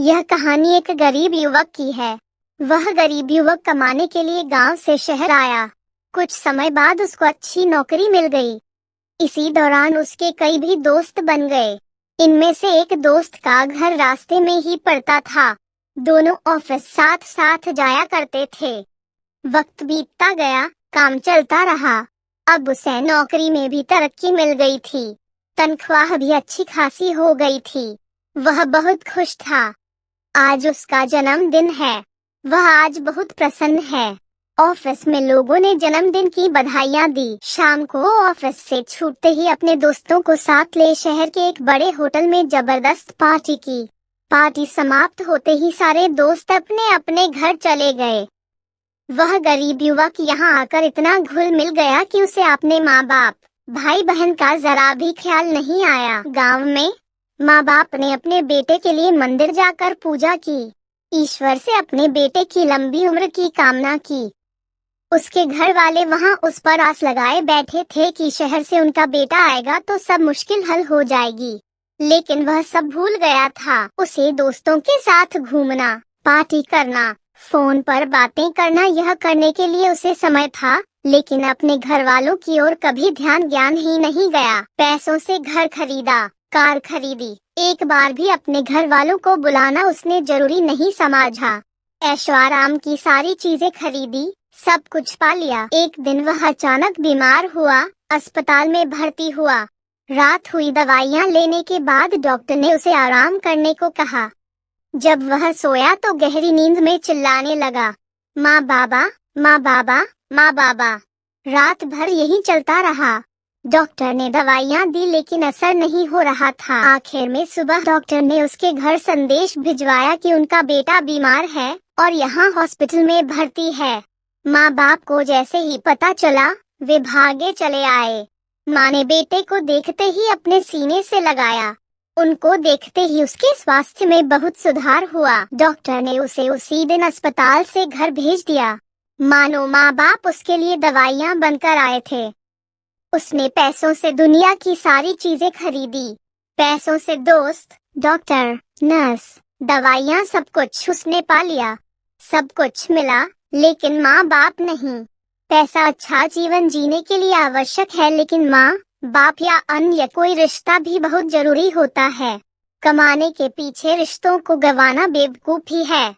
यह कहानी एक गरीब युवक की है। वह गरीब युवक कमाने के लिए गांव से शहर आया। कुछ समय बाद उसको अच्छी नौकरी मिल गई। इसी दौरान उसके कई भी दोस्त बन गए। इनमें से एक दोस्त का घर रास्ते में ही पड़ता था। दोनों ऑफिस साथ साथ जाया करते थे। वक्त बीतता गया, काम चलता रहा। अब उसे नौकरी में भी तरक्की मिल गई थी। तनख्वाह भी अच्छी खासी हो गई थी। वह बहुत खुश था। आज उसका जन्मदिन है। वह आज बहुत प्रसन्न है। ऑफिस में लोगों ने जन्मदिन की बधाइयां दी। शाम को ऑफिस से छूटते ही अपने दोस्तों को साथ ले शहर के एक बड़े होटल में जबरदस्त पार्टी की। पार्टी समाप्त होते ही सारे दोस्त अपने अपने घर चले गए। वह गरीब युवक यहाँ आकर इतना घुल मिल गया कि उसे अपने माँ बाप, भाई बहन का जरा भी ख्याल नहीं आया। गांव में माँ बाप ने अपने बेटे के लिए मंदिर जाकर पूजा की। ईश्वर से अपने बेटे की लंबी उम्र की कामना की। उसके घर वाले वहाँ उस पर आस लगाए बैठे थे कि शहर से उनका बेटा आएगा तो सब मुश्किल हल हो जाएगी। लेकिन वह सब भूल गया था। उसे दोस्तों के साथ घूमना, पार्टी करना, फोन पर बातें करना, यह करने के लिए उसे समय था। लेकिन अपने घर वालों की ओर कभी ज्ञान ही नहीं गया। पैसों से घर खरीदा, कार खरीदी। एक बार भी अपने घर वालों को बुलाना उसने जरूरी नहीं समझा। ऐशो आराम की सारी चीजें खरीदी, सब कुछ पा लिया। एक दिन वह अचानक बीमार हुआ, अस्पताल में भर्ती हुआ। रात हुई, दवाइयाँ लेने के बाद डॉक्टर ने उसे आराम करने को कहा। जब वह सोया तो गहरी नींद में चिल्लाने लगा, माँ बाबा, माँ बाबा, माँ बाबा। रात भर यही चलता रहा। डॉक्टर ने दवाइयाँ दी लेकिन असर नहीं हो रहा था। आखिर में सुबह डॉक्टर ने उसके घर संदेश भिजवाया कि उनका बेटा बीमार है और यहाँ हॉस्पिटल में भर्ती है। माँ बाप को जैसे ही पता चला, वे भागे चले आए। माँ ने बेटे को देखते ही अपने सीने से लगाया। उनको देखते ही उसके स्वास्थ्य में बहुत सुधार हुआ। डॉक्टर ने उसे उसी दिन अस्पताल से घर भेज दिया। मानो माँ बाप उसके लिए दवाइयाँ बनकर आए थे। उसने पैसों से दुनिया की सारी चीजें खरीदी। पैसों से दोस्त, डॉक्टर, नर्स, दवाइयाँ, सब कुछ उसने पा लिया। सब कुछ मिला, लेकिन माँ बाप नहीं। पैसा अच्छा जीवन जीने के लिए आवश्यक है, लेकिन माँ बाप या अन्य कोई रिश्ता भी बहुत जरूरी होता है। कमाने के पीछे रिश्तों को गंवाना बेवकूफी है।